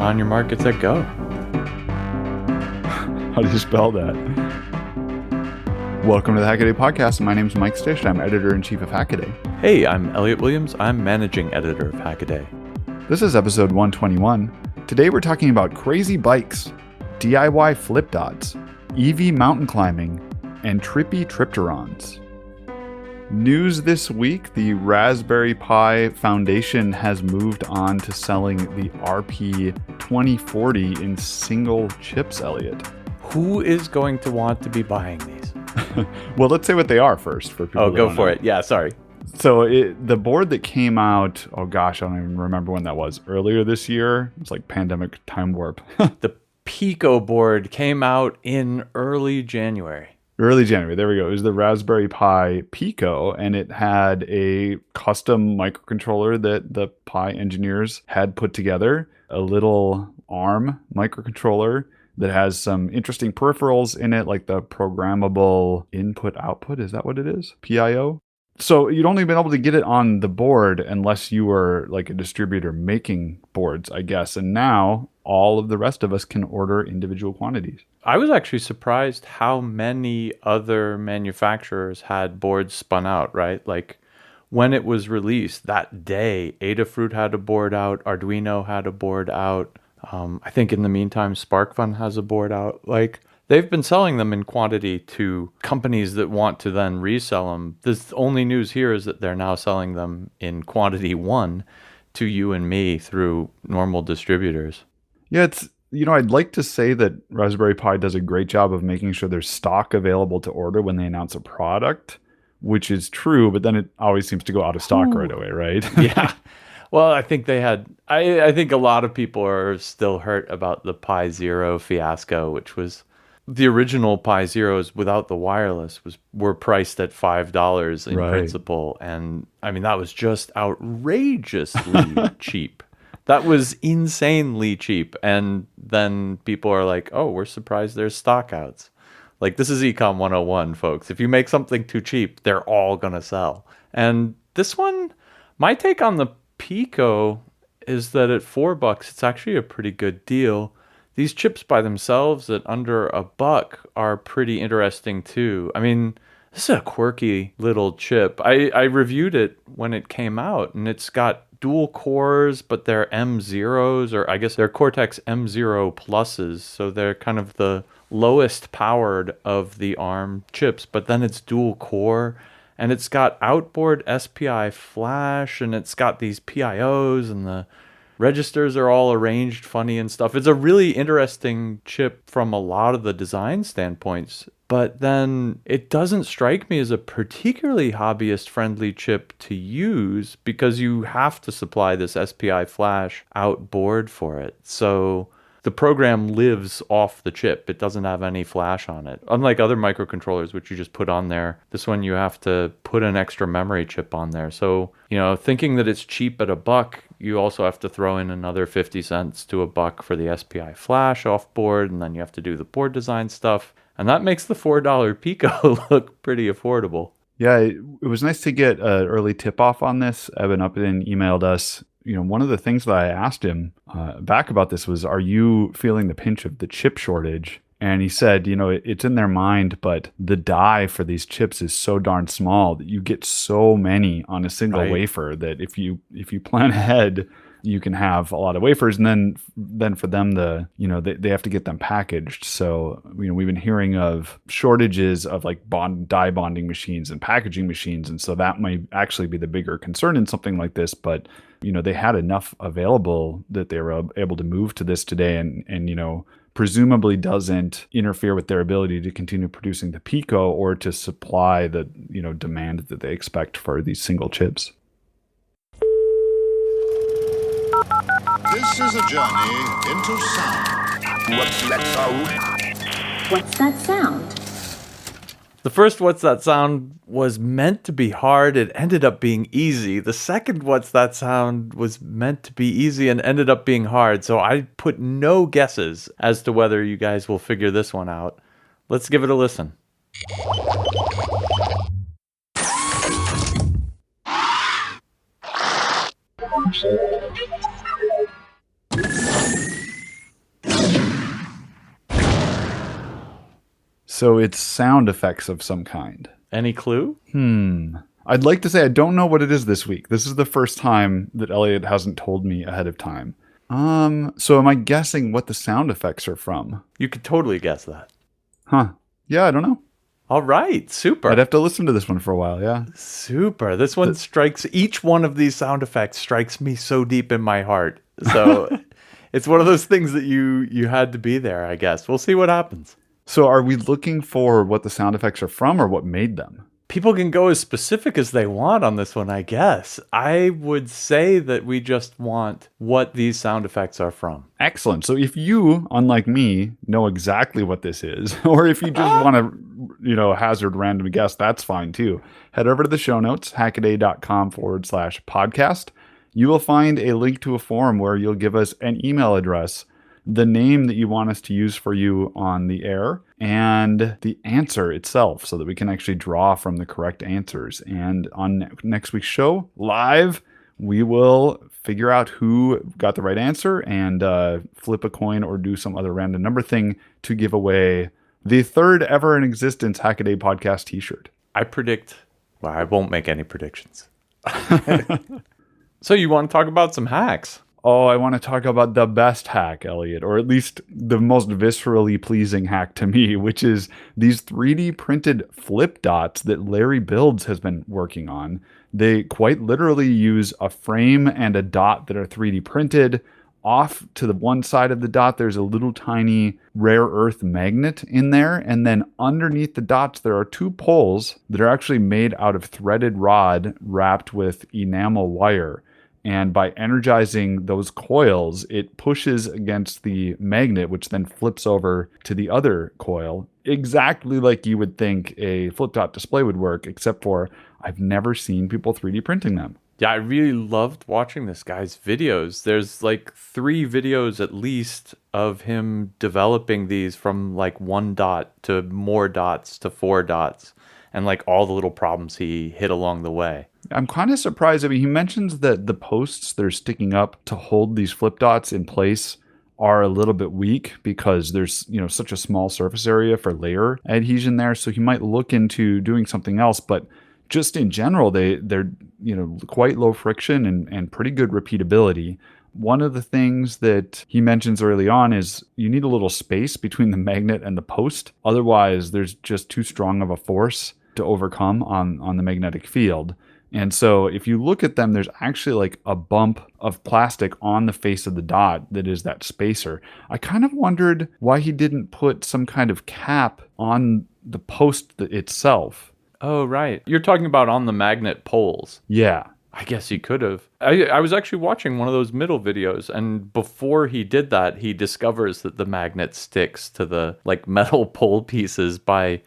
On your mark, get set, go. How do you spell that? Welcome to the Hackaday podcast. My name is Mike Szczys. I'm editor-in-chief of Hackaday. Hey, I'm Elliot Williams. I'm managing editor of Hackaday. This is episode 121. Today we're talking about crazy bikes, DIY flip dots, EV mountain climbing, and trippy tripterons. News this week, the Raspberry Pi Foundation has moved on to selling the RP2040 in single chips, Elliot. Who is going to want to be buying these? Well, let's say what they are first for people. Oh, go for it. Yeah, sorry. So the board that came out, oh gosh, I don't even remember when that was, earlier this year. It's like pandemic time warp. The Pico board came out in early January. Early January, there we go. It was the Raspberry Pi Pico, and it had a custom microcontroller that the Pi engineers had put together, a little ARM microcontroller that has some interesting peripherals in it, like the programmable input-output, is that what it is? PIO? So you'd only been able to get it on the board unless you were like a distributor making boards, I guess. And now all of the rest of us can order individual quantities. I was actually surprised how many other manufacturers had boards spun out, right? Like when it was released that day, Adafruit had a board out, Arduino had a board out. I think in the meantime, SparkFun has a board out. Like they've been selling them in quantity to companies that want to then resell them. The only news here is that they're now selling them in quantity one to you and me through normal distributors. Yeah, I'd like to say that Raspberry Pi does a great job of making sure there's stock available to order when they announce a product, which is true, but then it always seems to go out of stock right away, right? Yeah. Well, I think I think a lot of people are still hurt about the Pi Zero fiasco, which was the original Pi Zeros without the wireless were priced at $5 in principle. And I mean, that was just outrageously cheap. That was insanely cheap. And then people are like, oh, we're surprised there's stockouts. Like, this is Econ 101, folks. If you make something too cheap, they're all going to sell. And this one, my take on the Pico is that at $4, it's actually a pretty good deal. These chips by themselves at under $1 are pretty interesting too. I mean, this is a quirky little chip. I reviewed it when it came out, and it's got dual cores, but they're M0s, or I guess they're Cortex M0 pluses. So they're kind of the lowest powered of the ARM chips, but then it's dual core, and it's got outboard SPI flash, and it's got these PIOs, and the registers are all arranged funny and stuff. It's a really interesting chip from a lot of the design standpoints, but then it doesn't strike me as a particularly hobbyist-friendly chip to use because you have to supply this SPI flash outboard for it. So the program lives off the chip. It doesn't have any flash on it. Unlike other microcontrollers, which you just put on there, this one you have to put an extra memory chip on there. So, thinking that it's cheap at $1, you also have to throw in another 50 cents to $1 for the SPI flash off board, and then you have to do the board design stuff. And that makes the $4 Pico look pretty affordable. Yeah, it was nice to get an early tip-off on this. Evan Upton emailed us. One of the things that I asked him back about this was, are you feeling the pinch of the chip shortage? And he said, it's in their mind, but the die for these chips is so darn small that you get so many on a single wafer that if you plan ahead, you can have a lot of wafers, and then for them they have to get them packaged. So we've been hearing of shortages of like die bonding machines and packaging machines, and so that might actually be the bigger concern in something like this. But they had enough available that they were able to move to this today, and presumably doesn't interfere with their ability to continue producing the Pico or to supply the demand that they expect for these single chips. This is a journey into sound. What's that sound? What's that sound? The first What's That Sound was meant to be hard. It ended up being easy. The second What's That Sound was meant to be easy and ended up being hard. So I put no guesses as to whether you guys will figure this one out. Let's give it a listen. So it's sound effects of some kind. Any clue? I'd like to say I don't know what it is this week. This is the first time that Elliot hasn't told me ahead of time. So am I guessing what the sound effects are from? You could totally guess that. Huh. Yeah, I don't know. All right. Super. I'd have to listen to this one for a while, yeah. Super. This one strikes, each one of these sound effects strikes me so deep in my heart. So it's one of those things that you had to be there, I guess. We'll see what happens. So are we looking for what the sound effects are from or what made them? People can go as specific as they want on this one, I guess. I would say that we just want what these sound effects are from. Excellent. So if you, unlike me, know exactly what this is, or if you just want to, hazard random guess, that's fine too. Head over to the show notes, hackaday.com/podcast. You will find a link to a form where you'll give us an email address, the name that you want us to use for you on the air, and the answer itself so that we can actually draw from the correct answers. And on next week's show, live, we will figure out who got the right answer and flip a coin or do some other random number thing to give away the third ever in existence Hackaday podcast t-shirt. I won't make any predictions. So you want to talk about some hacks? Oh, I want to talk about the best hack, Elliot, or at least the most viscerally pleasing hack to me, which is these 3D printed flip dots that Larry Builds has been working on. They quite literally use a frame and a dot that are 3D printed. Off to the one side of the dot, there's a little tiny rare earth magnet in there. And then underneath the dots, there are two poles that are actually made out of threaded rod wrapped with enamel wire. And by energizing those coils, it pushes against the magnet, which then flips over to the other coil, exactly like you would think a flip dot display would work, except for I've never seen people 3D printing them. Yeah, I really loved watching this guy's videos. There's like 3 videos at least of him developing these from like 1 dot to more dots to 4 dots and like all the little problems he hit along the way. I'm kind of surprised. I mean, he mentions that the posts that are sticking up to hold these flip dots in place are a little bit weak because there's, such a small surface area for layer adhesion there. So he might look into doing something else, but just in general, they're quite low friction and pretty good repeatability. One of the things that he mentions early on is you need a little space between the magnet and the post. Otherwise, there's just too strong of a force to overcome on the magnetic field. And so if you look at them, there's actually like a bump of plastic on the face of the dot that is that spacer. I kind of wondered why he didn't put some kind of cap on the post itself. Oh, right. You're talking about on the magnet poles. Yeah. I guess he could have. I was actually watching one of those middle videos, and before he did that, he discovers that the magnet sticks to the like metal pole pieces by,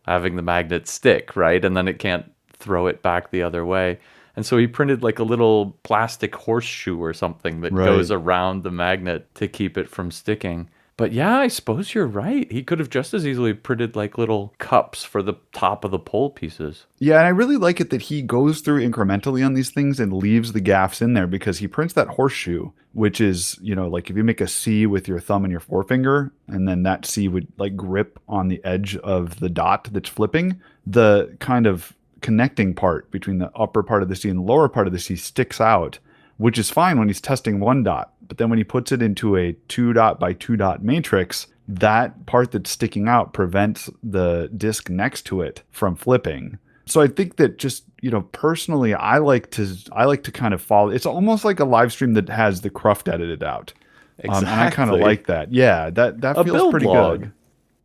having the magnet stick, right? And then it can't throw it back the other way. And so he printed like a little plastic horseshoe or something that goes around the magnet to keep it from sticking. But yeah, I suppose you're right. He could have just as easily printed like little cups for the top of the pole pieces. Yeah, and I really like it that he goes through incrementally on these things and leaves the gaffs in there because he prints that horseshoe, which is, like if you make a C with your thumb and your forefinger, and then that C would like grip on the edge of the dot that's flipping, the kind of connecting part between the upper part of the C and the lower part of the C sticks out, which is fine when he's testing 1 dot. But then when he puts it into a 2 dot by 2 dot matrix, that part that's sticking out prevents the disk next to it from flipping. So I think that just, personally, I like to kind of follow. It's almost like a live stream that has the cruft edited out. Exactly. And I kind of like that. Yeah, that feels pretty good.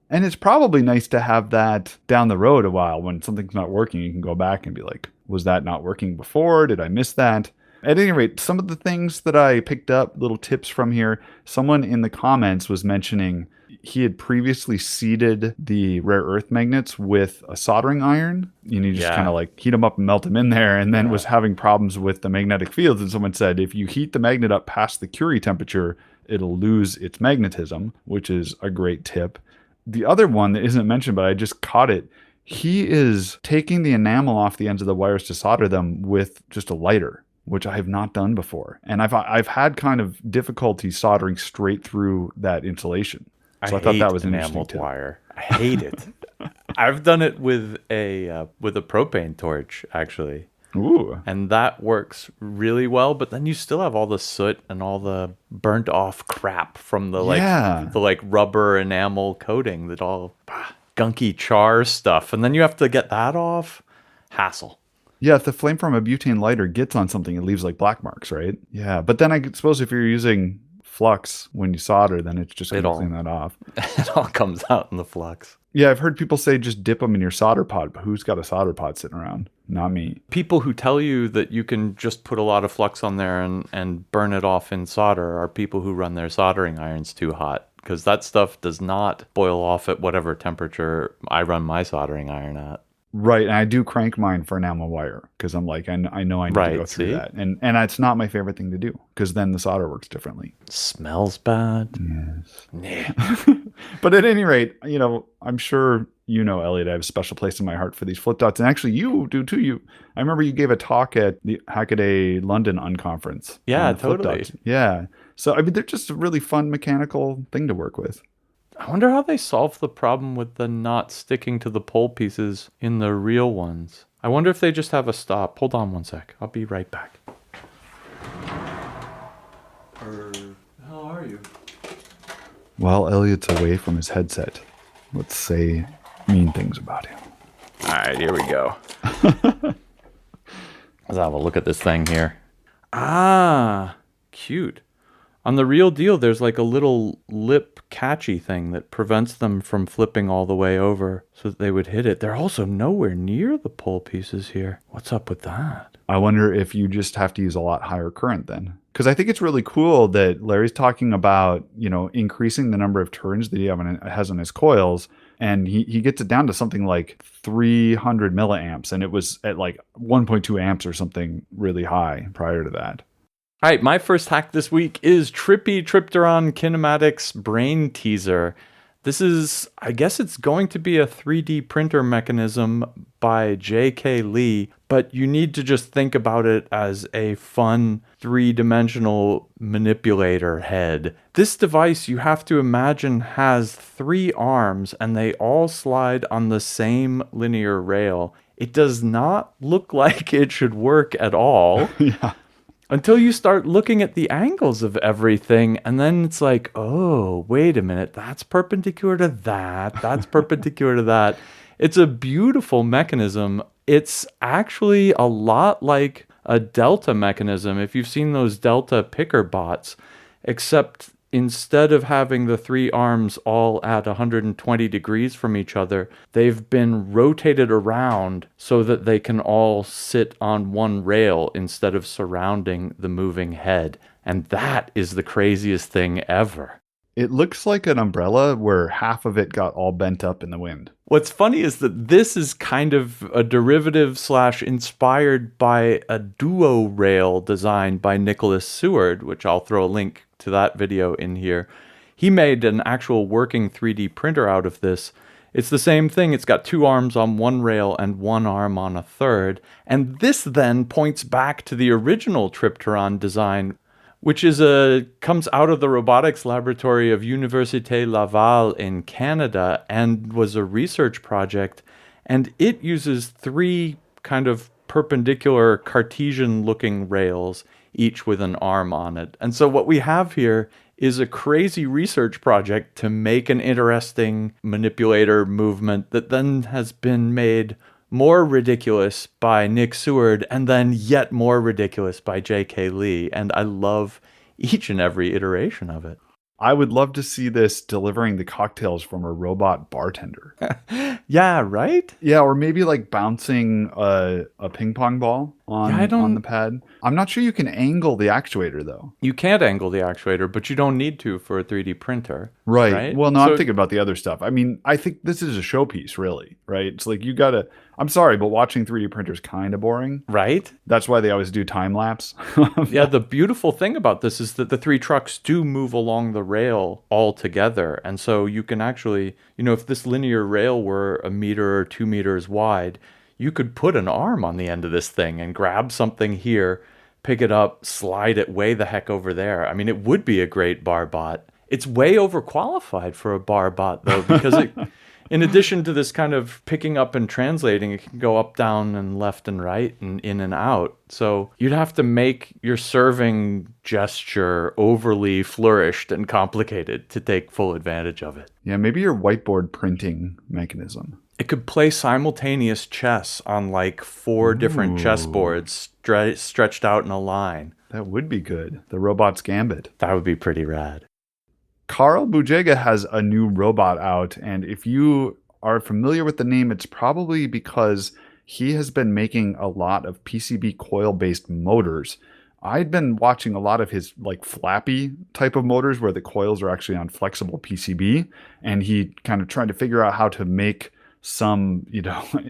And it's probably nice to have that down the road a while when something's not working. You can go back and be like, was that not working before? Did I miss that? At any rate, some of the things that I picked up, little tips from here, someone in the comments was mentioning he had previously seeded the rare earth magnets with a soldering iron. You just kind of like heat them up and melt them in there, and then was having problems with the magnetic fields. And someone said, if you heat the magnet up past the Curie temperature, it'll lose its magnetism, which is a great tip. The other one that isn't mentioned, but I just caught it, he is taking the enamel off the ends of the wires to solder them with just a lighter, which I have not done before. And I've had kind of difficulty soldering straight through that insulation. So I thought that was an interesting tip. Wire. I hate it. I've done it with a propane torch, actually. Ooh. And that works really well, but then you still have all the soot and all the burnt off crap from the Yeah. like rubber enamel coating, that all gunky char stuff. And then you have to get that off. Hassle. Yeah, if the flame from a butane lighter gets on something, it leaves like black marks, right? Yeah, but then I suppose if you're using flux when you solder, then it's just going to clean that off. It all comes out in the flux. Yeah, I've heard people say just dip them in your solder pot, but who's got a solder pot sitting around? Not me. People who tell you that you can just put a lot of flux on there and burn it off in solder are people who run their soldering irons too hot, because that stuff does not boil off at whatever temperature I run my soldering iron at. Right, and I do crank mine for enamel wire because I'm like, I know I need to go through that. And it's not my favorite thing to do because then the solder works differently. Smells bad. Yes. Yeah. But at any rate, I'm sure Elliot, I have a special place in my heart for these flip dots. And actually you do too. I remember you gave a talk at the Hackaday London Unconference. Yeah, totally. Yeah. So, I mean, they're just a really fun mechanical thing to work with. I wonder how they solved the problem with the not sticking to the pole pieces in the real ones. I wonder if they just have a stop. Hold on one sec. I'll be right back. How are you? While Elliot's away from his headset, let's say mean things about him. All right, here we go. Let's have a look at this thing here. Ah, cute. On the real deal, there's like a little lip catchy thing that prevents them from flipping all the way over so that they would hit it. They're also nowhere near the pole pieces here. What's up with that? I wonder if you just have to use a lot higher current then. Because I think it's really cool that Larry's talking about, increasing the number of turns that he has on his coils. And he gets it down to something like 300 milliamps. And it was at like 1.2 amps or something really high prior to that. All right, my first hack this week is Trippy Tripteron Kinematics Brain Teaser. This is, I guess it's going to be a 3D printer mechanism by J.K. Lee, but you need to just think about it as a fun three-dimensional manipulator head. This device, you have to imagine, has 3 arms, and they all slide on the same linear rail. It does not look like it should work at all. Yeah. Until you start looking at the angles of everything, and then it's like, oh, wait a minute, that's perpendicular to that, that's perpendicular to that. It's a beautiful mechanism. It's actually a lot like a delta mechanism, if you've seen those delta picker bots, except instead of having the 3 arms all at 120 degrees from each other, they've been rotated around so that they can all sit on one rail instead of surrounding the moving head. And that is the craziest thing ever. It looks like an umbrella where half of it got all bent up in the wind. What's funny is that this is kind of a derivative / inspired by a duo rail designed by Nicholas Seward, which I'll throw a link to that video in here. He made an actual working 3D printer out of this. It's the same thing. It's got 2 arms on one rail and 1 arm on a third. And this then points back to the original Tripteron design, which comes out of the robotics laboratory of Université Laval in Canada and was a research project. And it uses 3 kind of perpendicular Cartesian-looking rails, each with an arm on it. And so what we have here is a crazy research project to make an interesting manipulator movement that then has been made more ridiculous by Nick Seward and then yet more ridiculous by J.K. Lee. And I love each and every iteration of it. I would love to see this delivering the cocktails from a robot bartender. Yeah, right? Yeah, or maybe like bouncing a ping pong ball on the pad. I'm not sure you can angle the actuator, though. You can't angle the actuator, but you don't need to for a 3D printer. Right. Well, no, I'm thinking about the other stuff. I mean, I think this is a showpiece, really, right? It's like I'm sorry, but watching 3D printers kind of boring. Right? That's why they always do time lapse. Yeah, the beautiful thing about this is that the 3 trucks do move along the rail all together. And so you can actually, if this linear rail were 1 meter or 2 meters wide, you could put an arm on the end of this thing and grab something here, pick it up, slide it way the heck over there. I mean, it would be a great bar bot. It's way overqualified for a bar bot, though, because In addition to this kind of picking up and translating, it can go up, down, and left and right and in and out. So you'd have to make your serving gesture overly flourished and complicated to take full advantage of it. Yeah, maybe your whiteboard printing mechanism. It could play simultaneous chess on like 4 different chessboards stretched out in a line. That would be good. The robot's gambit. That would be pretty rad. Carl Bujega has a new robot out, and if you are familiar with the name, it's probably because he has been making a lot of PCB coil-based motors. I'd been watching a lot of his like flappy type of motors where the coils are actually on flexible PCB, and he kind of tried to figure out how to make some,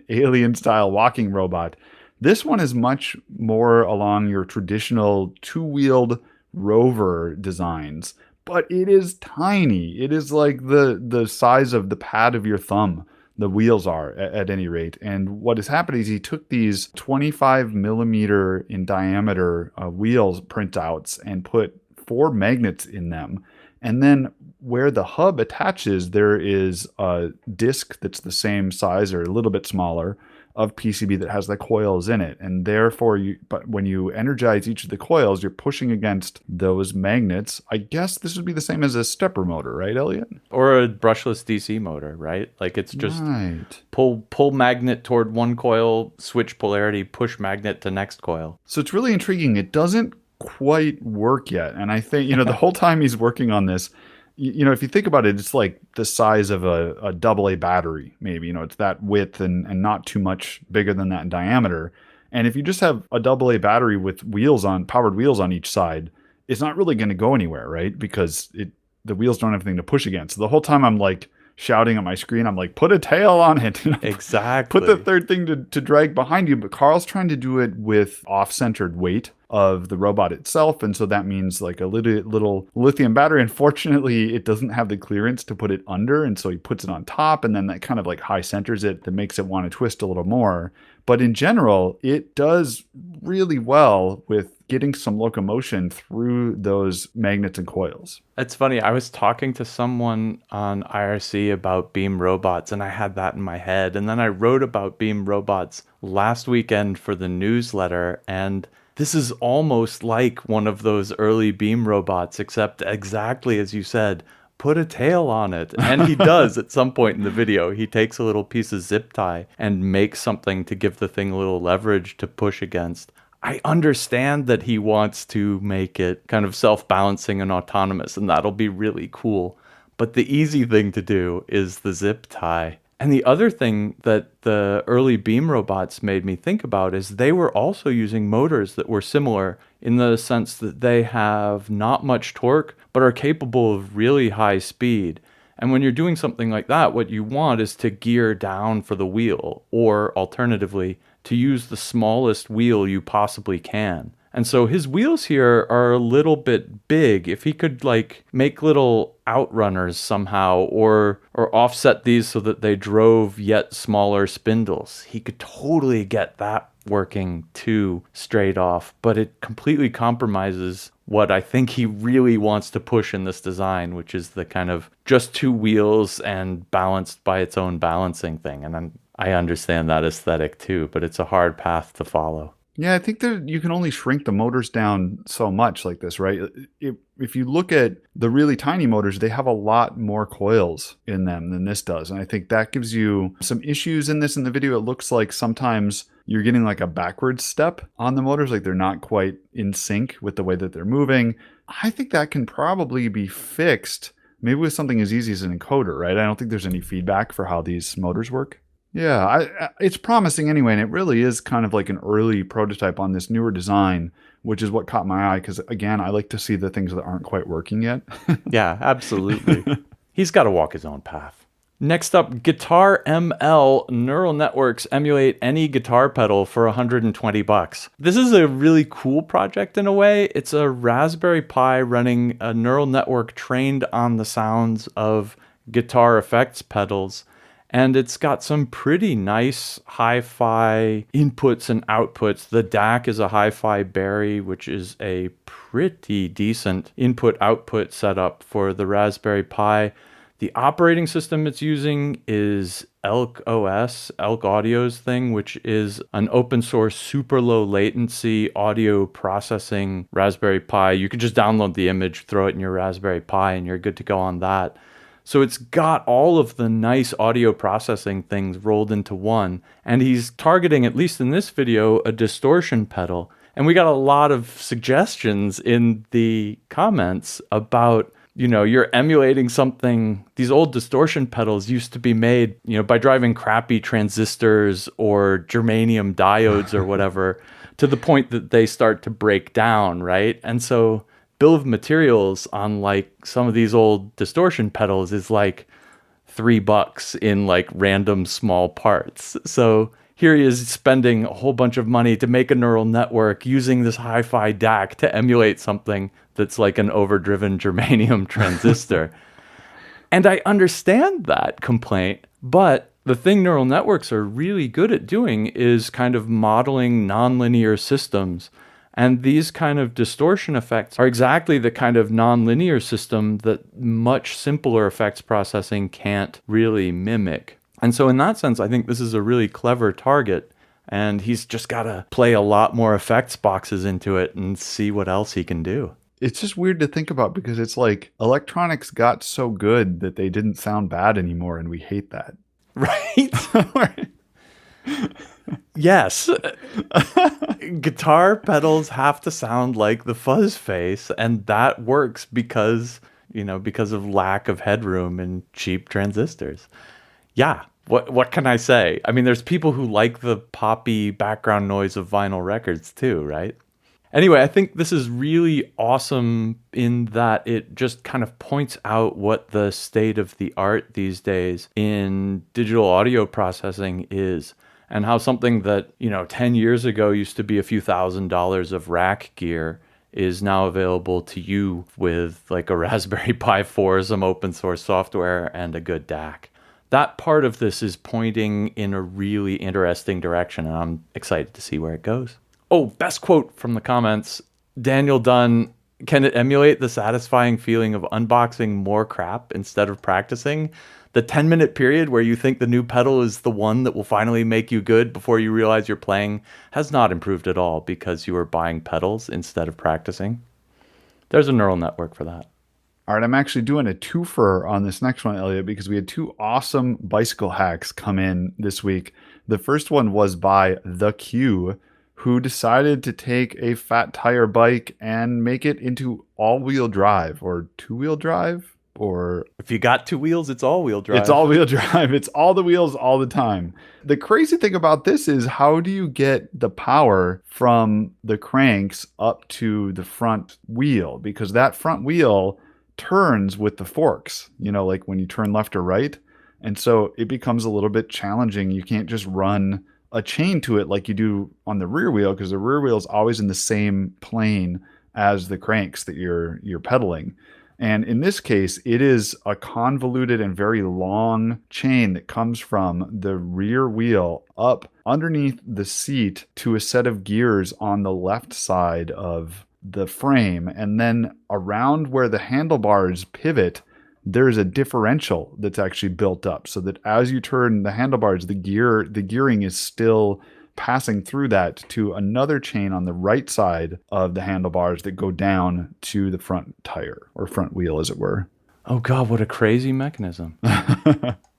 alien-style walking robot. This one is much more along your traditional two-wheeled rover designs, but it is tiny. It is like the size of the pad of your thumb. The wheels are, at any rate. And what has happened is he took these 25 millimeter in diameter wheels printouts and put 4 magnets in them. And then where the hub attaches, there is a disc that's the same size or a little bit smaller of PCB that has the coils in it. And therefore, but when you energize each of the coils, you're pushing against those magnets. I guess this would be the same as a stepper motor, right, Elliot? Or a brushless DC motor, right? Like it's just pull magnet toward one coil, switch polarity, push magnet to next coil. So it's really intriguing. It doesn't quite work yet. And I think, the whole time he's working on this, if you think about it, it's like the size of a AA battery, maybe. It's that width and not too much bigger than that in diameter. And if you just have a AA battery with powered wheels on each side, it's not really going to go anywhere, right? Because the wheels don't have anything to push against. So the whole time I'm like shouting at my screen, I'm like, put a tail on it. Exactly. Put the third thing to drag behind you. But Carl's trying to do it with off-centered weight of the robot itself, and so that means like a little lithium battery. Unfortunately, it doesn't have the clearance to put it under, and so he puts it on top, and then that kind of like high centers it, that makes it want to twist a little more. But in general, it does really well with getting some locomotion through those magnets and coils. It's funny, I was talking to someone on IRC about beam robots, and I had that in my head, and then I wrote about beam robots last weekend for the newsletter, and this is almost like one of those early beam robots, except exactly as you said, put a tail on it. And he does at some point in the video. He takes a little piece of zip tie and makes something to give the thing a little leverage to push against. I understand that he wants to make it kind of self-balancing and autonomous, and that'll be really cool. But the easy thing to do is the zip tie. And the other thing that the early beam robots made me think about is they were also using motors that were similar in the sense that they have not much torque, but are capable of really high speed. And when you're doing something like that, what you want is to gear down for the wheel, or alternatively, to use the smallest wheel you possibly can. And so his wheels here are a little bit big. If he could like make little outrunners somehow or offset these so that they drove yet smaller spindles, he could totally get that working too straight off. But it completely compromises what I think he really wants to push in this design, which is the kind of just 2 wheels and balanced by its own balancing thing. And I understand that aesthetic too, but it's a hard path to follow. Yeah, I think that you can only shrink the motors down so much like this, right? If you look at the really tiny motors, they have a lot more coils in them than this does. And I think that gives you some issues in this. In the video, it looks like sometimes you're getting like a backwards step on the motors, like they're not quite in sync with the way that they're moving. I think that can probably be fixed, maybe with something as easy as an encoder, right? I don't think there's any feedback for how these motors work. Yeah, it's promising anyway, and it really is kind of like an early prototype on this newer design, which is what caught my eye, because again, I like to see the things that aren't quite working yet. Yeah, absolutely. He's got to walk his own path. Next up, Guitar ML neural networks emulate any guitar pedal for $120. This is a really cool project in a way. It's a Raspberry Pi running a neural network trained on the sounds of guitar effects pedals. And it's got some pretty nice hi-fi inputs and outputs. The DAC is a hi-fi Berry, which is a pretty decent input-output setup for the Raspberry Pi. The operating system it's using is Elk OS, Elk Audio's thing, which is an open source, super low latency audio processing Raspberry Pi. You can just download the image, throw it in your Raspberry Pi, and you're good to go on that. So it's got all of the nice audio processing things rolled into one. And he's targeting, at least in this video, a distortion pedal. And we got a lot of suggestions in the comments about, you're emulating something. These old distortion pedals used to be made, by driving crappy transistors or germanium diodes or whatever to the point that they start to break down, right? And so bill of materials on like some of these old distortion pedals is like $3 in like random small parts. So here he is spending a whole bunch of money to make a neural network using this hi-fi DAC to emulate something that's like an overdriven germanium transistor. And I understand that complaint, but the thing neural networks are really good at doing is kind of modeling nonlinear systems. And these kind of distortion effects are exactly the kind of nonlinear system that much simpler effects processing can't really mimic. And so in that sense, I think this is a really clever target. And he's just got to play a lot more effects boxes into it and see what else he can do. It's just weird to think about because it's like electronics got so good that they didn't sound bad anymore. And we hate that. Right? Yes. Guitar pedals have to sound like the fuzz face, and that works because of lack of headroom and cheap transistors. Yeah, what can I say? I mean, there's people who like the poppy background noise of vinyl records too, right? Anyway, I think this is really awesome in that it just kind of points out what the state of the art these days in digital audio processing is. And how something that, 10 years ago used to be a few $1,000s of rack gear is now available to you with like a Raspberry Pi 4, some open source software, and a good DAC. That part of this is pointing in a really interesting direction, and I'm excited to see where it goes. Oh, best quote from the comments. Daniel Dunn, can it emulate the satisfying feeling of unboxing more crap instead of practicing? The 10-minute period where you think the new pedal is the one that will finally make you good before you realize you're playing has not improved at all because you are buying pedals instead of practicing. There's a neural network for that. All right, I'm actually doing a twofer on this next one, Elliot, because we had two awesome bicycle hacks come in this week. The first one was by The Q, who decided to take a fat tire bike and make it into all-wheel drive or two-wheel drive. Or if you got two wheels, it's all-wheel drive. It's all-wheel drive. It's all the wheels all the time. The crazy thing about this is how do you get the power from the cranks up to the front wheel? Because that front wheel turns with the forks, like when you turn left or right. And so it becomes a little bit challenging. You can't just run a chain to it like you do on the rear wheel because the rear wheel is always in the same plane as the cranks that you're pedaling. And in this case, it is a convoluted and very long chain that comes from the rear wheel up underneath the seat to a set of gears on the left side of the frame. And then around where the handlebars pivot, there's a differential that's actually built up so that as you turn the handlebars, the gearing is still passing through that to another chain on the right side of the handlebars that go down to the front tire or front wheel, as it were. Oh God, what a crazy mechanism.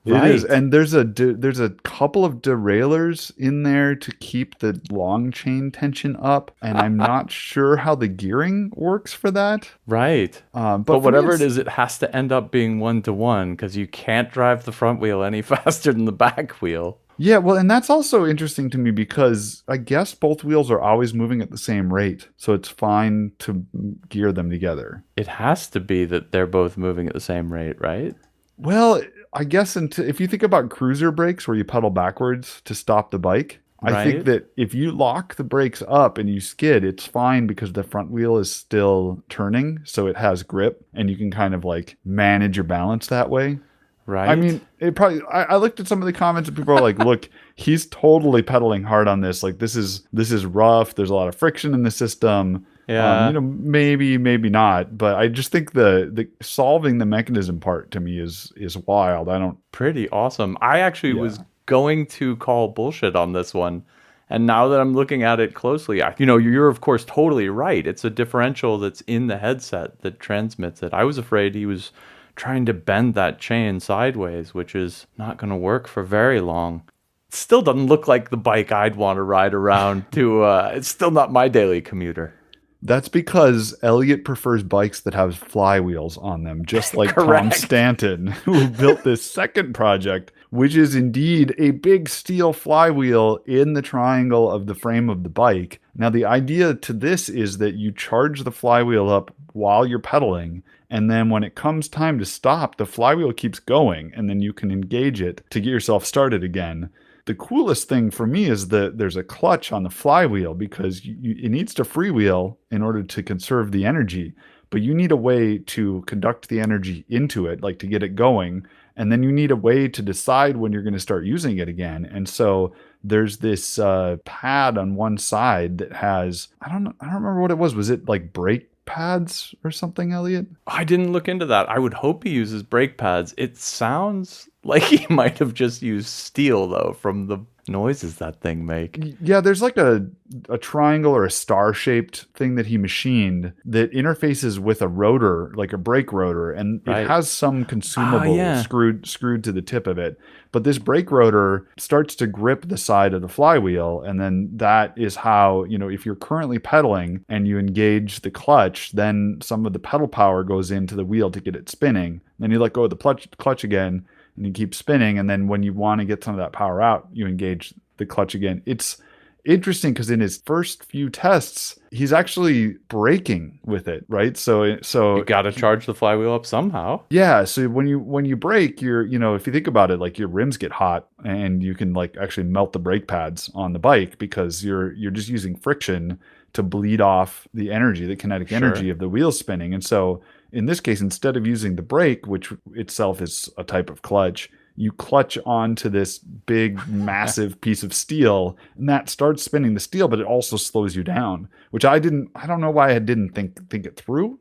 It is. And there's a couple of derailleurs in there to keep the long chain tension up. And I'm not sure how the gearing works for that. Right. But whatever it is, it has to end up being 1-to-1 because you can't drive the front wheel any faster than the back wheel. Yeah, well, and that's also interesting to me because I guess both wheels are always moving at the same rate. So it's fine to gear them together. It has to be that they're both moving at the same rate, right? Well, I guess if you think about cruiser brakes where you pedal backwards to stop the bike, right. I think that if you lock the brakes up and you skid, it's fine because the front wheel is still turning. So it has grip and you can kind of like manage your balance that way. Right. I mean, I looked at some of the comments and people are like, look, he's totally pedaling hard on this. Like this is rough. There's a lot of friction in the system. Yeah. Maybe not, but I just think the solving the mechanism part to me is wild. I don't. Pretty awesome. I actually Yeah. was going to call bullshit on this one. And now that I'm looking at it closely, you're of course totally right. It's a differential that's in the headset that transmits it. I was afraid he was trying to bend that chain sideways, which is not going to work for very long. It still doesn't look like the bike I'd want to ride around to. It's still not my daily commuter. That's because Elliot prefers bikes that have flywheels on them, just like Tom Correct. Stanton, who built this second project, which is indeed a big steel flywheel in the triangle of the frame of the bike. Now, the idea to this is that you charge the flywheel up while you're pedaling, and then when it comes time to stop, the flywheel keeps going, and then you can engage it to get yourself started again. The coolest thing for me is that there's a clutch on the flywheel because it needs to freewheel in order to conserve the energy, but you need a way to conduct the energy into it, like to get it going. And then you need a way to decide when you're going to start using it again. And so there's this pad on one side that has, I don't remember what it was. Was it like brake pads or something, Elliot? I didn't look into that. I would hope he uses brake pads. It sounds like he might have just used steel, though, from the noises that thing make. Yeah, there's like a triangle or a star-shaped thing that he machined that interfaces with a rotor, like a brake rotor, and Right. it has some consumable yeah. screwed to the tip of it. But this brake rotor starts to grip the side of the flywheel, and then that is how, if you're currently pedaling and you engage the clutch, then some of the pedal power goes into the wheel to get it spinning. Then you let go of the clutch again, and you keep spinning, and then when you want to get some of that power out, you engage the clutch again. It's interesting because in his first few tests, he's actually braking with it, right? So You got to charge the flywheel up somehow. yeah. So when you brake, you're if you think about it, like your rims get hot, and you can like actually melt the brake pads on the bike because you're just using friction to bleed off the energy, the kinetic energy of the wheels spinning, and so. In this case, instead of using the brake, which itself is a type of clutch, you clutch onto this big, massive piece of steel, and that starts spinning the steel, but it also slows you down, which I don't know why I didn't think it through.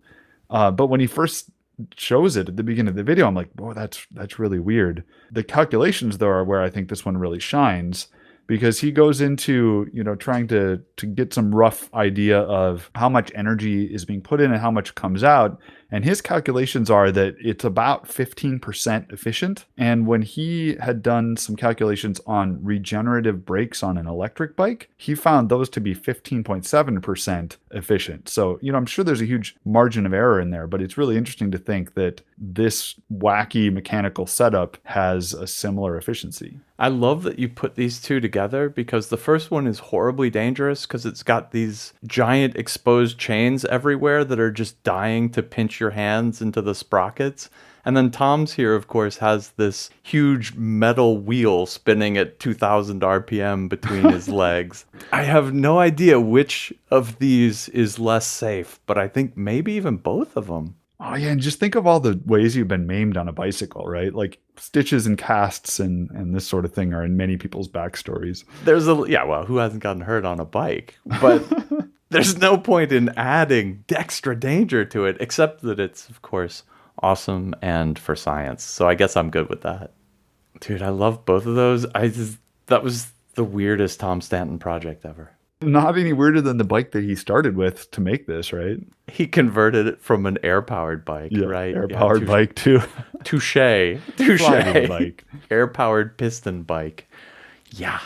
But when he first shows it at the beginning of the video, I'm like, boy, that's really weird. The calculations, though, are where I think this one really shines. Because he goes into, trying to get some rough idea of how much energy is being put in and how much comes out. And his calculations are that it's about 15% efficient. And when he had done some calculations on regenerative brakes on an electric bike, he found those to be 15.7% efficient. So, I'm sure there's a huge margin of error in there, but it's really interesting to think that this wacky mechanical setup has a similar efficiency. I love that you put these two together because the first one is horribly dangerous because it's got these giant exposed chains everywhere that are just dying to pinch your hands into the sprockets. And then Tom's here, of course, has this huge metal wheel spinning at 2,000 RPM between his legs. I have no idea which of these is less safe, but I think maybe even both of them. Oh yeah, and just think of all the ways you've been maimed on a bicycle, right? Like stitches and casts and this sort of thing are in many people's backstories. Who hasn't gotten hurt on a bike? But there's no point in adding extra danger to it, except that it's, of course, awesome and for science. So I guess I'm good with that. Dude, I love both of those. That was the weirdest Tom Stanton project ever. Not any weirder than the bike that he started with to make this, right? He converted it from an air-powered bike, right? Air-powered bike too. Touche. Flywheel bike. Air-powered piston bike. Yeah.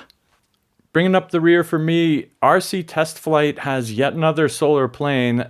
Bringing up the rear for me, RC Test Flight has yet another solar plane.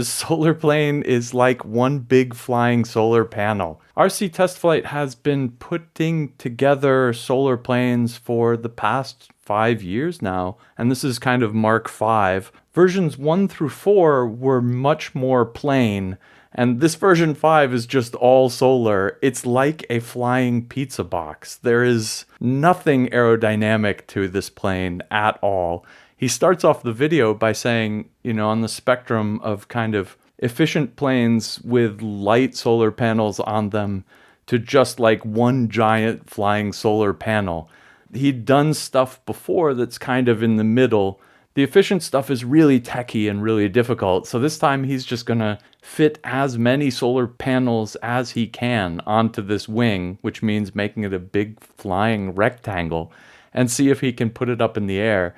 Solar plane is like one big flying solar panel. RC Test Flight has been putting together solar planes for the past 5 years now, and this is kind of Mark 5. Versions 1 through 4 were much more plain, and this version 5 is just all solar. It's like a flying pizza box. There is nothing aerodynamic to this plane at all. He starts off the video by saying, on the spectrum of kind of efficient planes with light solar panels on them to just like one giant flying solar panel. He'd done stuff before that's kind of in the middle. The efficient stuff is really techy and really difficult. So this time he's just going to fit as many solar panels as he can onto this wing, which means making it a big flying rectangle, and see if he can put it up in the air.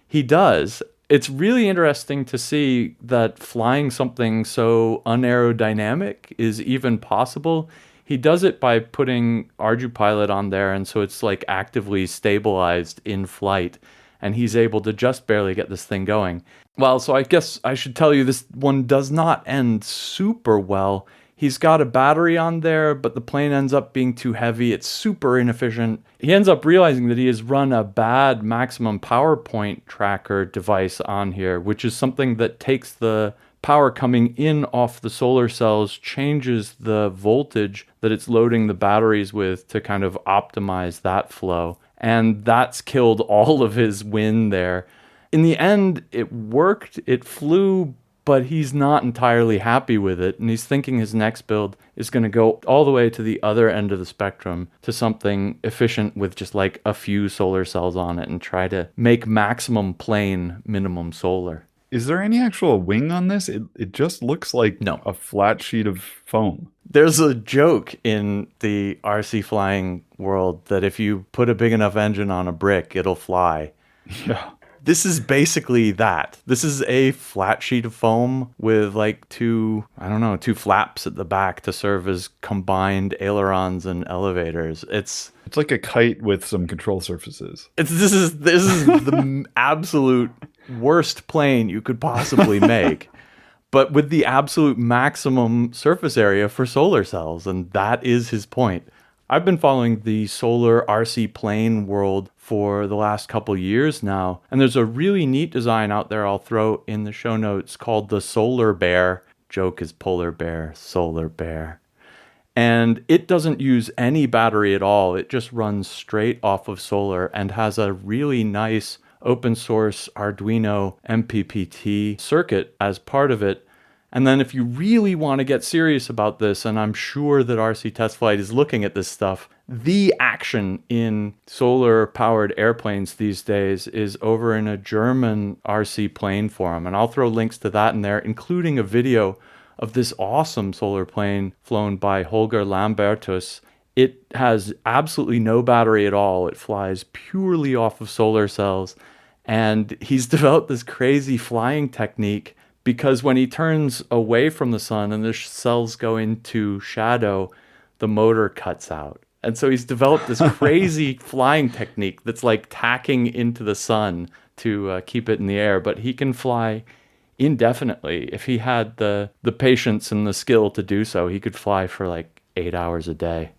He does. It's really interesting to see that flying something so unaerodynamic is even possible. He does it by putting ArduPilot on there, and so it's like actively stabilized in flight, and he's able to just barely get this thing going. Well, so I guess I should tell you this one does not end super well. He's got a battery on there, but the plane ends up being too heavy. It's super inefficient. He ends up realizing that he has run a bad maximum power point tracker device on here, which is something that takes the power coming in off the solar cells, changes the voltage that it's loading the batteries with to kind of optimize that flow. And that's killed all of his win there. In the end, it worked, it flew, but he's not entirely happy with it. And he's thinking his next build is going to go all the way to the other end of the spectrum to something efficient with just like a few solar cells on it and try to make maximum plane, minimum solar. Is there any actual wing on this? It just looks like No. a flat sheet of foam. There's a joke in the RC flying world that if you put a big enough engine on a brick, it'll fly. Yeah. This is basically that. This is a flat sheet of foam with like two flaps at the back to serve as combined ailerons and elevators. It's like a kite with some control surfaces. this is the absolute worst plane you could possibly make, but with the absolute maximum surface area for solar cells, and that is his point. I've been following the solar RC plane world for the last couple years now, and there's a really neat design out there I'll throw in the show notes called the Solar Bear. Joke is polar bear, solar bear. And it doesn't use any battery at all. It just runs straight off of solar and has a really nice open source Arduino MPPT circuit as part of it. And then if you really want to get serious about this, and I'm sure that RC Test Flight is looking at this stuff, the action in solar-powered airplanes these days is over in a German RC plane forum. And I'll throw links to that in there, including a video of this awesome solar plane flown by Holger Lambertus. It has absolutely no battery at all. It flies purely off of solar cells. And he's developed this crazy flying technique because when he turns away from the sun and the cells go into shadow, the motor cuts out. And so he's developed this crazy flying technique that's like tacking into the sun to keep it in the air. But he can fly indefinitely. If he had the patience and the skill to do so, he could fly for like 8 hours a day.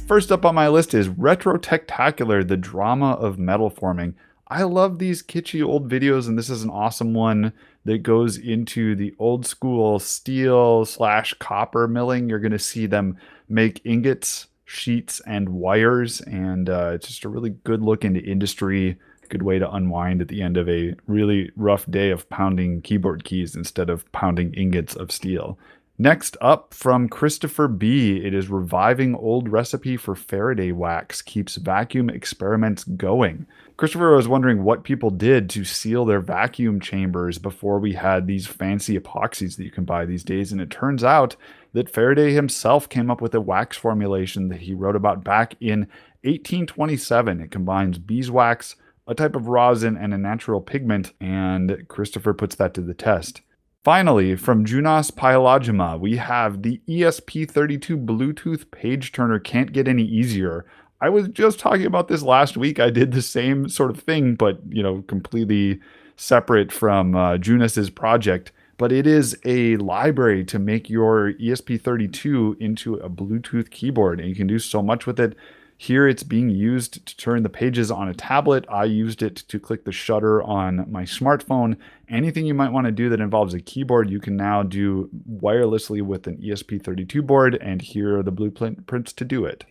First up on my list is Retro Tectacular, the drama of metal forming. I love these kitschy old videos, and this is an awesome one that goes into the old school steel/copper milling. You're going to see them make ingots, sheets, and wires, and it's just a really good look into industry. Good way to unwind at the end of a really rough day of pounding keyboard keys instead of pounding ingots of steel. Next up from Christopher B, it is reviving old recipe for Faraday wax, keeps vacuum experiments going. Christopher was wondering what people did to seal their vacuum chambers before we had these fancy epoxies that you can buy these days. And it turns out that Faraday himself came up with a wax formulation that he wrote about back in 1827. It combines beeswax, a type of rosin, and a natural pigment. And Christopher puts that to the test. Finally, from Junas Pyologema, we have the ESP32 Bluetooth page turner. Can't get any easier. I was just talking about this last week. I did the same sort of thing, but completely separate from Junas's project. But it is a library to make your ESP32 into a Bluetooth keyboard, and you can do so much with it. Here it's being used to turn the pages on a tablet. I used it to click the shutter on my smartphone. Anything you might want to do that involves a keyboard, you can now do wirelessly with an ESP32 board, and here are the blueprints to do it.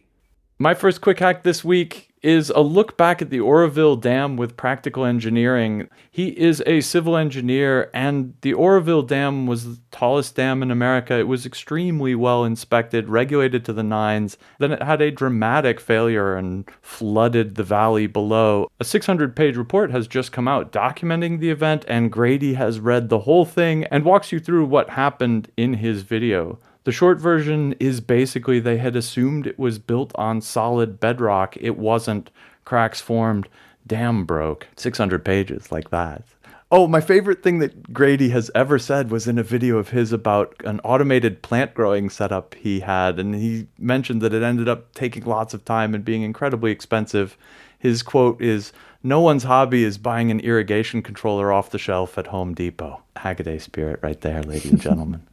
My first quick hack this week is a look back at the Oroville Dam with practical engineering. He is a civil engineer, and the Oroville Dam was the tallest dam in America. It was extremely well inspected, regulated to the nines. Then it had a dramatic failure and flooded the valley below. A 600-page report has just come out documenting the event, and Grady has read the whole thing and walks you through what happened in his video. The short version is basically they had assumed it was built on solid bedrock. It wasn't. Cracks formed. Dam broke. 600 pages like that. Oh, my favorite thing that Grady has ever said was in a video of his about an automated plant growing setup he had. And he mentioned that it ended up taking lots of time and being incredibly expensive. His quote is, "No one's hobby is buying an irrigation controller off the shelf at Home Depot." Hackaday spirit right there, ladies and gentlemen.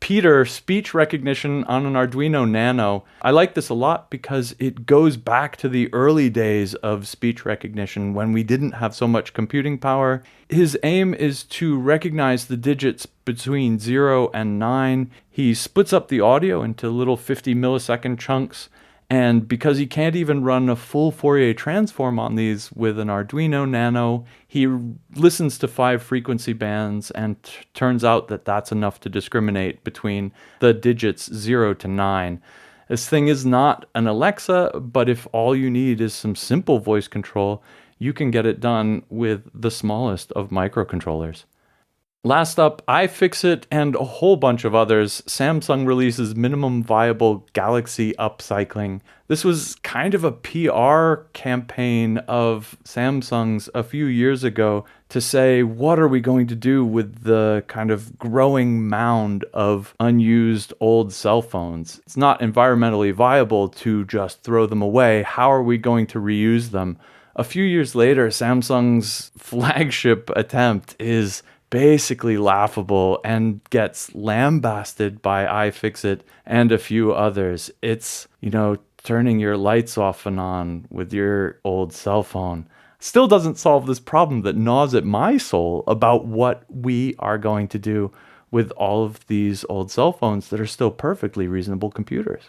Peter, speech recognition on an Arduino Nano. I like this a lot because it goes back to the early days of speech recognition when we didn't have so much computing power. His aim is to recognize the digits between 0 and 9. He splits up the audio into little 50 millisecond chunks. And because he can't even run a full Fourier transform on these with an Arduino Nano, he listens to 5 frequency bands and turns out that that's enough to discriminate between the digits 0 to 9. This thing is not an Alexa, but if all you need is some simple voice control, you can get it done with the smallest of microcontrollers. Last up, iFixit and a whole bunch of others. Samsung releases minimum viable Galaxy upcycling. This was kind of a PR campaign of Samsung's a few years ago to say, what are we going to do with the kind of growing mound of unused old cell phones? It's not environmentally viable to just throw them away. How are we going to reuse them? A few years later, Samsung's flagship attempt is basically laughable and gets lambasted by iFixit and a few others. It's, turning your lights off and on with your old cell phone. Still doesn't solve this problem that gnaws at my soul about what we are going to do with all of these old cell phones that are still perfectly reasonable computers.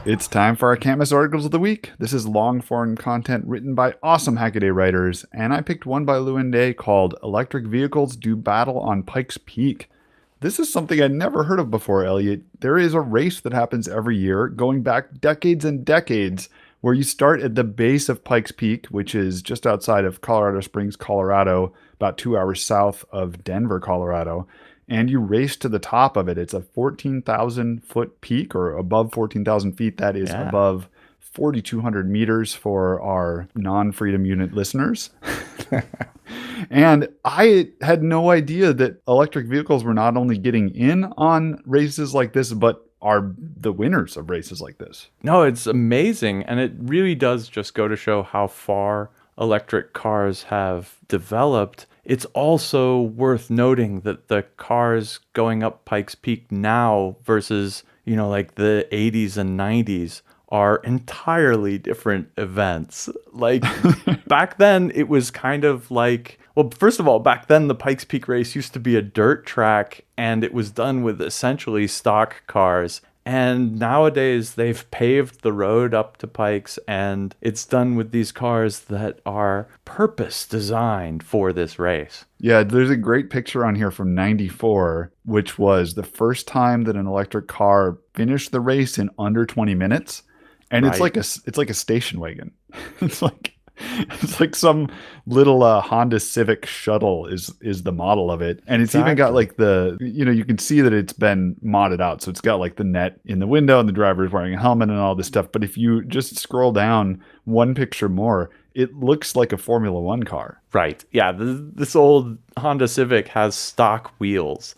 It's time for our Can't Miss Articles of the Week. This is long-form content written by awesome Hackaday writers, and I picked one by Lewin Day called Electric Vehicles Do Battle on Pikes Peak. This is something I'd never heard of before, Elliot. There is a race that happens every year, going back decades and decades, where you start at the base of Pikes Peak, which is just outside of Colorado Springs, Colorado, about 2 hours south of Denver, Colorado. And you race to the top of it. It's a 14,000 foot peak, or above 14,000 feet. That is above 4,200 meters for our non-Freedom Unit listeners. And I had no idea that electric vehicles were not only getting in on races like this, but are the winners of races like this. No, it's amazing. And it really does just go to show how far electric cars have developed. It's also worth noting that the cars going up Pikes Peak now versus, like the 80s and 90s are entirely different events. Like back then it was kind of like, well, first of all, back then the Pikes Peak race used to be a dirt track and it was done with essentially stock cars. And nowadays they've paved the road up to Pikes and it's done with these cars that are purpose designed for this race. Yeah, there's a great picture on here from 94, which was the first time that an electric car finished the race in under 20 minutes. And Right. it's like a station wagon. It's like some little Honda Civic shuttle is the model of it. And it's even got like you can see that it's been modded out. So it's got like the net in the window and the driver is wearing a helmet and all this stuff. But if you just scroll down one picture more, it looks like a Formula One car. Right. Yeah. This old Honda Civic has stock wheels.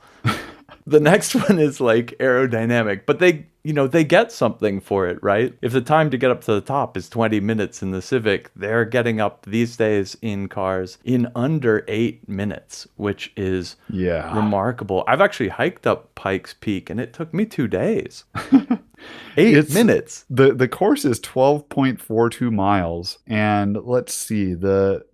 The next one is like aerodynamic, but they they get something for it, right? If the time to get up to the top is 20 minutes in the Civic, they're getting up these days in cars in under 8 minutes, which is remarkable. I've actually hiked up Pikes Peak and it took me 2 days. 8 minutes. The course is 12.42 miles. And let's see, the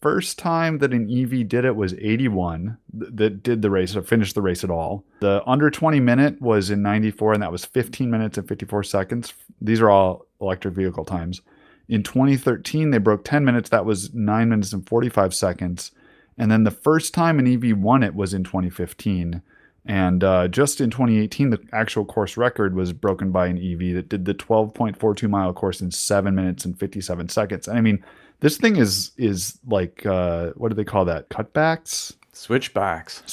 first time that an EV did it was 81 that did the race or finished the race at all. The under 20 minute was in 94, and that was 15 minutes and 54 seconds. These are all electric vehicle times. In 2013, they broke 10 minutes. That was 9 minutes and 45 seconds. And then the first time an EV won it was in 2015. And just in 2018, the actual course record was broken by an EV that did the 12.42 mile course in 7 minutes and 57 seconds. And I mean, this thing is like, what do they call that? Cutbacks? Switchbacks.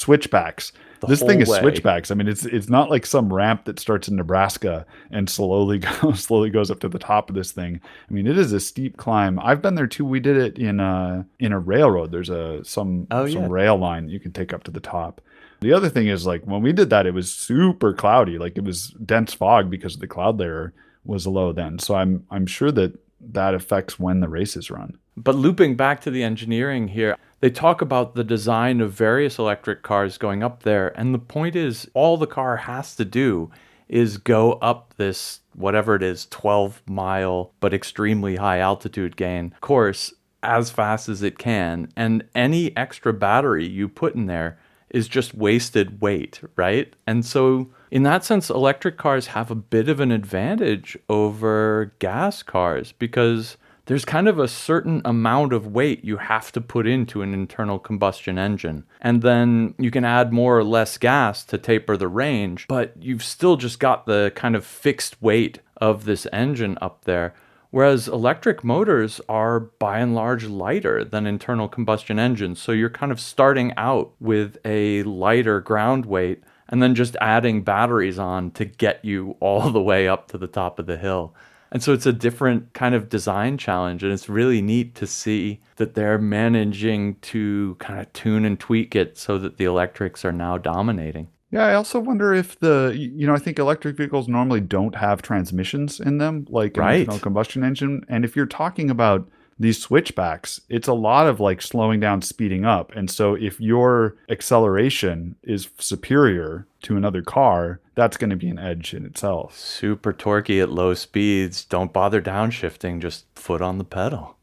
This thing is switchbacks. I mean, it's not like some ramp that starts in Nebraska and slowly goes up to the top of this thing. I mean, it is a steep climb. I've been there too. We did it in a railroad. There's some rail line you can take up to the top. The other thing is, like, when we did that, it was super cloudy. Like, it was dense fog because the cloud layer was low then. So I'm sure that affects when the races run. But looping back to the engineering here, they talk about the design of various electric cars going up there. And the point is, all the car has to do is go up this, whatever it is, 12-mile but extremely high altitude gain course as fast as it can. And any extra battery you put in there is just wasted weight, right? And so in that sense, electric cars have a bit of an advantage over gas cars because there's kind of a certain amount of weight you have to put into an internal combustion engine. And then you can add more or less gas to taper the range, but you've still just got the kind of fixed weight of this engine up there. Whereas electric motors are by and large lighter than internal combustion engines. So you're kind of starting out with a lighter ground weight and then just adding batteries on to get you all the way up to the top of the hill. And so it's a different kind of design challenge. And it's really neat to see that they're managing to kind of tune and tweak it so that the electrics are now dominating. Yeah, I also wonder if I think electric vehicles normally don't have transmissions in them, like an internal combustion engine. And if you're talking about these switchbacks, it's a lot of like slowing down, speeding up. And so if your acceleration is superior to another car, that's going to be an edge in itself. Super torquey at low speeds. Don't bother downshifting, just foot on the pedal.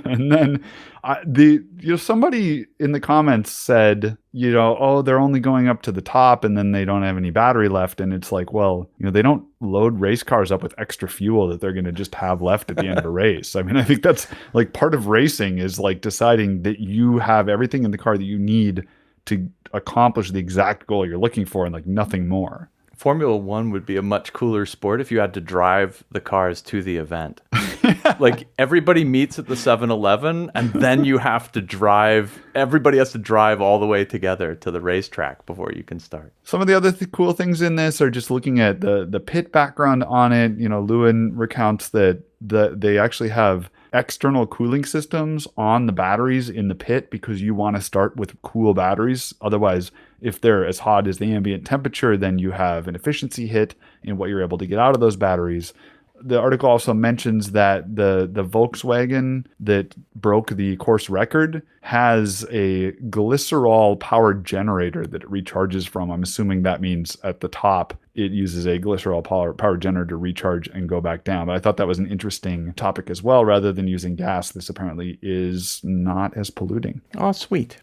And then somebody in the comments said, they're only going up to the top and then they don't have any battery left. And it's like, well, they don't load race cars up with extra fuel that they're going to just have left at the end of a race. I mean, I think that's like part of racing is like deciding that you have everything in the car that you need to accomplish the exact goal you're looking for and like nothing more. Formula One would be a much cooler sport if you had to drive the cars to the event. Like everybody meets at the 7-Eleven and then you have to drive, everybody has to drive all the way together to the racetrack before you can start. Some of the other cool things in this are just looking at the pit background on it. Lewin recounts that they actually have external cooling systems on the batteries in the pit because you want to start with cool batteries. Otherwise, if they're as hot as the ambient temperature, then you have an efficiency hit in what you're able to get out of those batteries. The article also mentions that the Volkswagen that broke the course record has a glycerol powered generator that it recharges from. I'm assuming that means at the top it uses a glycerol powered generator to recharge and go back down. But I thought that was an interesting topic as well. Rather than using gas, this apparently is not as polluting. Oh, sweet.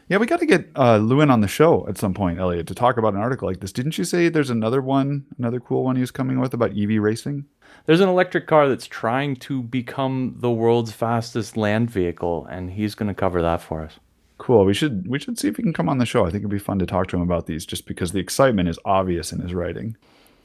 Yeah, we got to get Lewin on the show at some point, Elliot, to talk about an article like this. Didn't you say there's another cool one he was coming with about EV racing? There's an electric car that's trying to become the world's fastest land vehicle, and he's going to cover that for us. Cool. We should see if he can come on the show. I think it'd be fun to talk to him about these just because the excitement is obvious in his writing.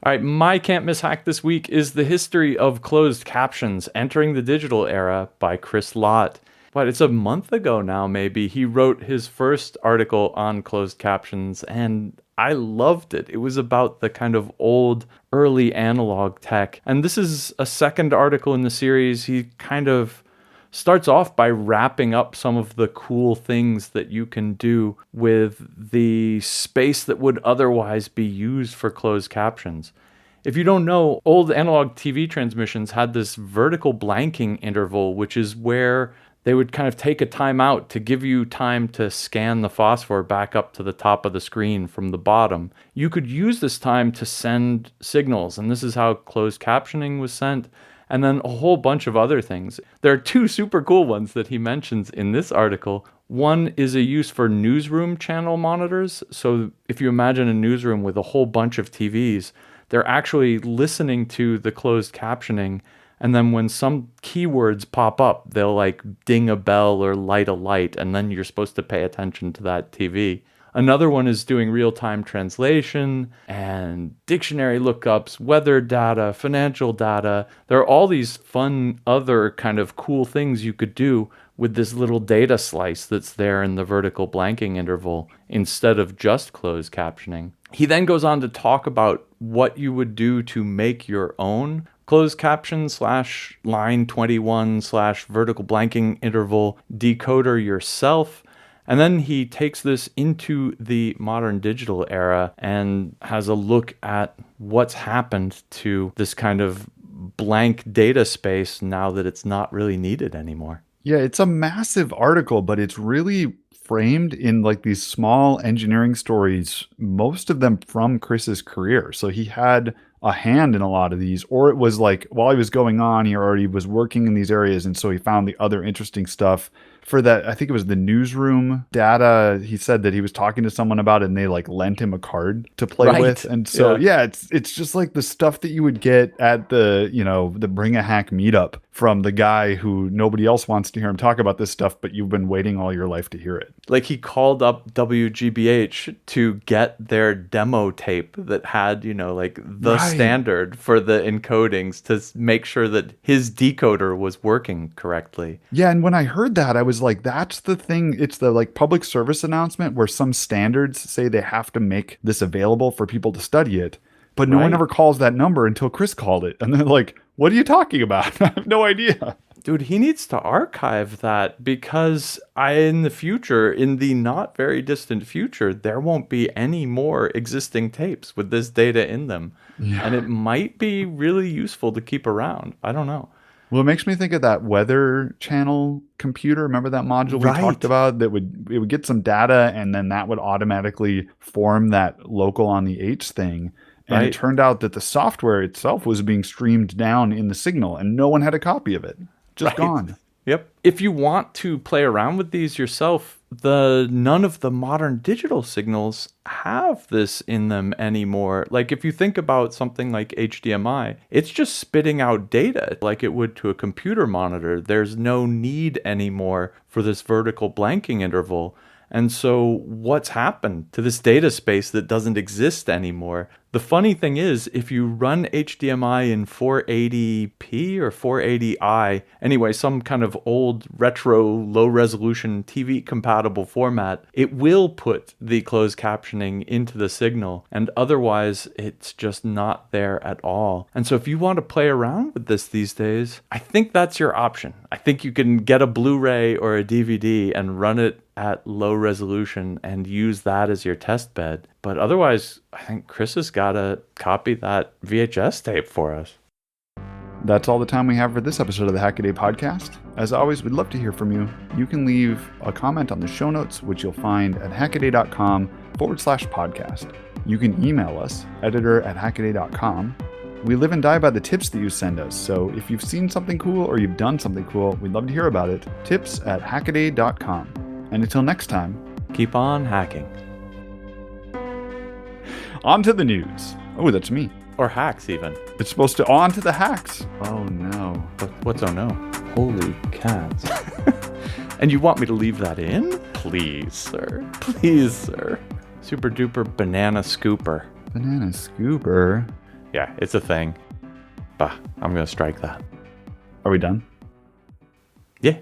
All right, my can't miss hack this week is The History of Closed Captions Entering the Digital Era by Chris Lott. But it's a month ago now, maybe, he wrote his first article on closed captions, and I loved it. It was about the kind of old, early analog tech. And this is a second article in the series. He kind of starts off by wrapping up some of the cool things that you can do with the space that would otherwise be used for closed captions. If you don't know, old analog TV transmissions had this vertical blanking interval, which is where they would kind of take a time out to give you time to scan the phosphor back up to the top of the screen from the bottom. You could use this time to send signals, and this is how closed captioning was sent, and then a whole bunch of other things. There are two super cool ones that he mentions in this article. One is a use for newsroom channel monitors. So if you imagine a newsroom with a whole bunch of TVs, they're actually listening to the closed captioning, and then when some keywords pop up, they'll like ding a bell or light a light, and then you're supposed to pay attention to that TV. Another one is doing real-time translation and dictionary lookups, weather data, financial data. There are all these fun other kind of cool things you could do with this little data slice that's there in the vertical blanking interval instead of just closed captioning. He then goes on to talk about what you would do to make your own closed caption / line 21 / vertical blanking interval decoder yourself. And then he takes this into the modern digital era and has a look at what's happened to this kind of blank data space now that it's not really needed anymore. Yeah, it's a massive article, but it's really framed in like these small engineering stories, most of them from Chris's career. So he had a hand in a lot of these, or it was like while he was going on, he already was working in these areas. And so he found the other interesting stuff. For that, I think it was the newsroom data. He said that he was talking to someone about it and they like lent him a card to play with. And so, it's just like the stuff that you would get at the, the Bring a Hack meetup from the guy who nobody else wants to hear him talk about this stuff, but you've been waiting all your life to hear it. Like he called up WGBH to get their demo tape that had, like the standard for the encodings to make sure that his decoder was working correctly. Yeah. And when I heard that, I was like, that's the thing. It's the like public service announcement where some standards say they have to make this available for people to study it. But no one ever calls that number until Chris called it. And they're like, what are you talking about? I have no idea. Dude, he needs to archive that because in the future, in the not very distant future, there won't be any more existing tapes with this data in them. Yeah. And it might be really useful to keep around. I don't know. Well, it makes me think of that Weather Channel computer. Remember that module we talked about? It would get some data and then that would automatically form that local on the H thing. And it turned out that the software itself was being streamed down in the signal and no one had a copy of it. Just gone. Yep. If you want to play around with these yourself, none of the modern digital signals have this in them anymore. Like if you think about something like HDMI, it's just spitting out data like it would to a computer monitor. There's no need anymore for this vertical blanking interval. And so what's happened to this data space that doesn't exist anymore? The funny thing is, if you run HDMI in 480p or 480i, anyway, some kind of old retro low-resolution TV-compatible format, it will put the closed captioning into the signal, and otherwise it's just not there at all. And so if you want to play around with this these days, I think that's your option. I think you can get a Blu-ray or a DVD and run it at low resolution and use that as your test bed. But otherwise, I think Chris has got to copy that VHS tape for us. That's all the time we have for this episode of the Hackaday podcast. As always, we'd love to hear from you. You can leave a comment on the show notes, which you'll find at hackaday.com/podcast. You can email us, editor@hackaday.com. We live and die by the tips that you send us. So if you've seen something cool or you've done something cool, we'd love to hear about it. tips@hackaday.com. And until next time, keep on hacking. On to the news. Oh, that's me. Or hacks, even. It's supposed to on to the hacks. Oh, no. What's oh, no? Holy cats. And you want me to leave that in? Please, sir. Please, sir. Super duper banana scooper. Banana scooper? Yeah, it's a thing. Bah, I'm going to strike that. Are we done? Yeah.